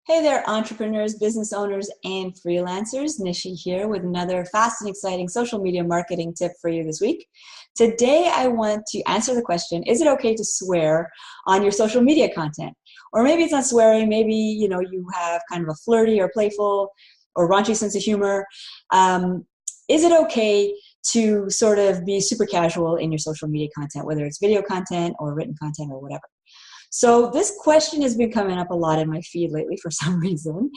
Hey there, entrepreneurs, business owners, and freelancers. Nishi here with another fast and exciting social media marketing tip for you this week. Today, I want to answer the question, is it okay to swear on your social media content? Or maybe it's not swearing, maybe you have kind of a flirty or playful or raunchy sense of humor. Is it okay to sort of be super casual in your social media content, whether it's video content or written content or whatever? So this question has been coming up a lot in my feed lately for some reason.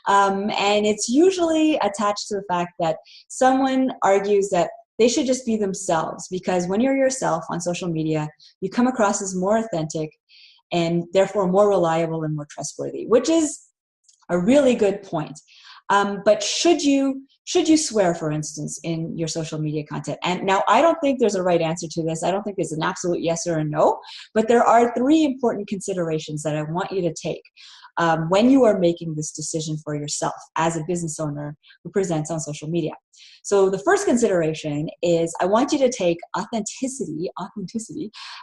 And it's usually attached to the fact that someone argues that they should just be themselves, because when you're yourself on social media, you come across as more authentic and therefore more reliable and more trustworthy, which is a really good point. But should you swear, for instance, in your social media content? And now I don't think there's a right answer to this. I don't think there's an absolute yes or a no, but there are three important considerations that I want you to take when you are making this decision for yourself as a business owner who presents on social media. So the first consideration is I want you to take authenticity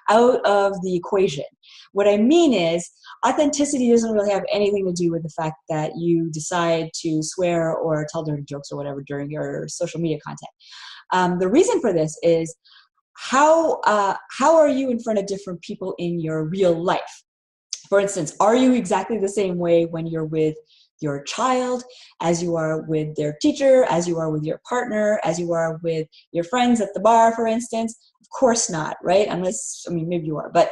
out of the equation. What I mean is authenticity doesn't really have anything to do with the fact that you decide to swear or tell dirty jokes or whatever during your social media content. The reason for this is how are you in front of different people in your real life? For instance, are you exactly the same way when you're with your child, as you are with their teacher, as you are with your partner, as you are with your friends at the bar, for instance? Of course not, right? Unless, maybe you are. But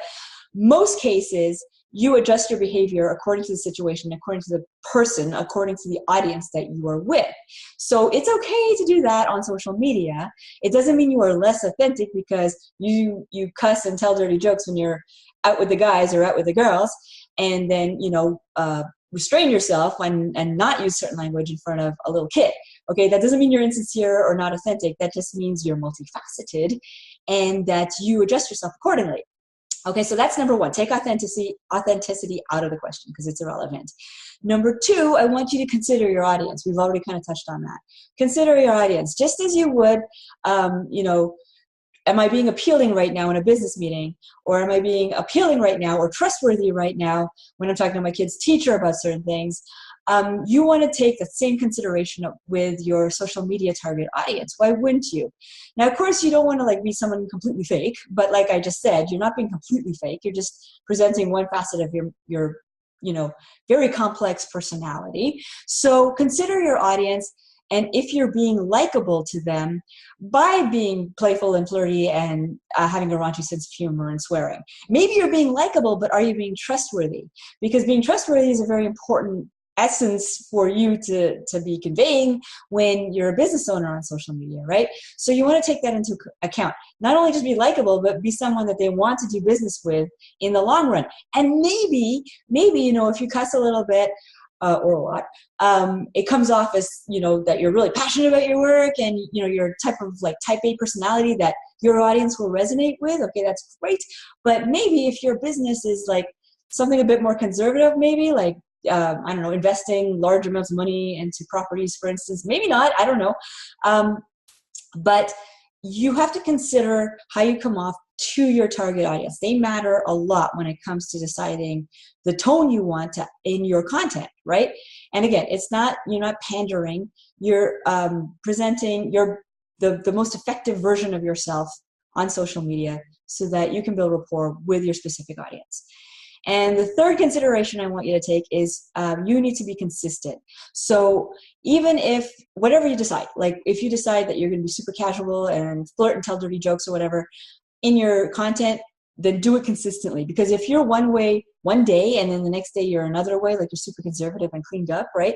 most cases, you adjust your behavior according to the situation, according to the person, according to the audience that you are with. So it's okay to do that on social media. It doesn't mean you are less authentic because you cuss and tell dirty jokes when you're out with the guys or out with the girls, and then restrain yourself and not use certain language in front of a little kid. Okay, that doesn't mean you're insincere or not authentic. That just means you're multifaceted and that you adjust yourself accordingly. Okay, so that's number one. Take authenticity out of the question because it's irrelevant. Number two, I want you to consider your audience. We've already kind of touched on that. Consider your audience just as you would, am I being appealing right now in a business meeting? Or am I being appealing right now or trustworthy right now when I'm talking to my kid's teacher about certain things? You want to take the same consideration with your social media target audience. Why wouldn't you? Now, of course, you don't want to be someone completely fake, but like I just said, you're not being completely fake. You're just presenting one facet of your very complex personality. So consider your audience. And if you're being likable to them by being playful and flirty and having a raunchy sense of humor and swearing, maybe you're being likable, but are you being trustworthy? Because being trustworthy is a very important essence for you to be conveying when you're a business owner on social media, right? So you want to take that into account. Not only just be likable, but be someone that they want to do business with in the long run. And maybe if you cuss a little bit, or a lot, it comes off as, that you're really passionate about your work and, you're type A personality that your audience will resonate with. Okay, that's great. But maybe if your business is something a bit more conservative, maybe investing large amounts of money into properties, for instance, maybe not, I don't know. But you have to consider how you come off to your target audience. They matter a lot when it comes to deciding the tone you want in your content, right? And again, you're not pandering. You're presenting the most effective version of yourself on social media so that you can build rapport with your specific audience. And the third consideration I want you to take is you need to be consistent. So even if, whatever you decide, if you decide that you're going to be super casual and flirt and tell dirty jokes or whatever in your content, then do it consistently. Because if you're one way one day and then the next day you're another way, like you're super conservative and cleaned up, right?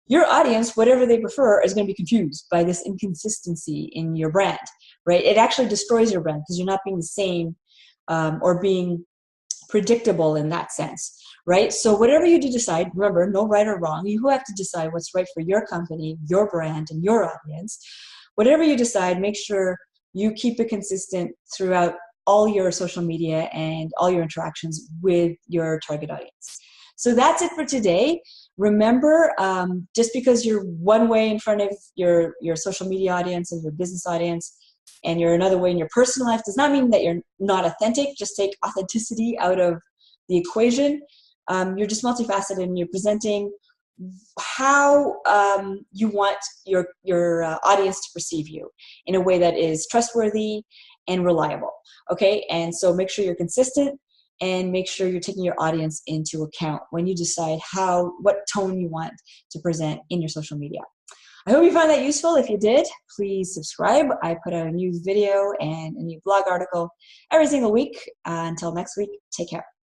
Your audience, whatever they prefer, is going to be confused by this inconsistency in your brand, right? It actually destroys your brand because you're not being the same or being predictable in that sense, right? So whatever you do decide, remember, no right or wrong. You have to decide what's right for your company, your brand, and your audience. Whatever you decide, make sure you keep it consistent throughout all your social media and all your interactions with your target audience. So that's it for today. Remember, just because you're one way in front of your social media audience and your business audience, and you're another way in your personal life, does not mean that you're not authentic. Just take authenticity out of the equation. You're just multifaceted and you're presenting how you want your audience to perceive you in a way that is trustworthy and reliable. Okay, and so make sure you're consistent and make sure you're taking your audience into account when you decide what tone you want to present in your social media. I hope you found that useful. If you did, please subscribe. I put out a new video and a new blog article every single week. Until next week, take care.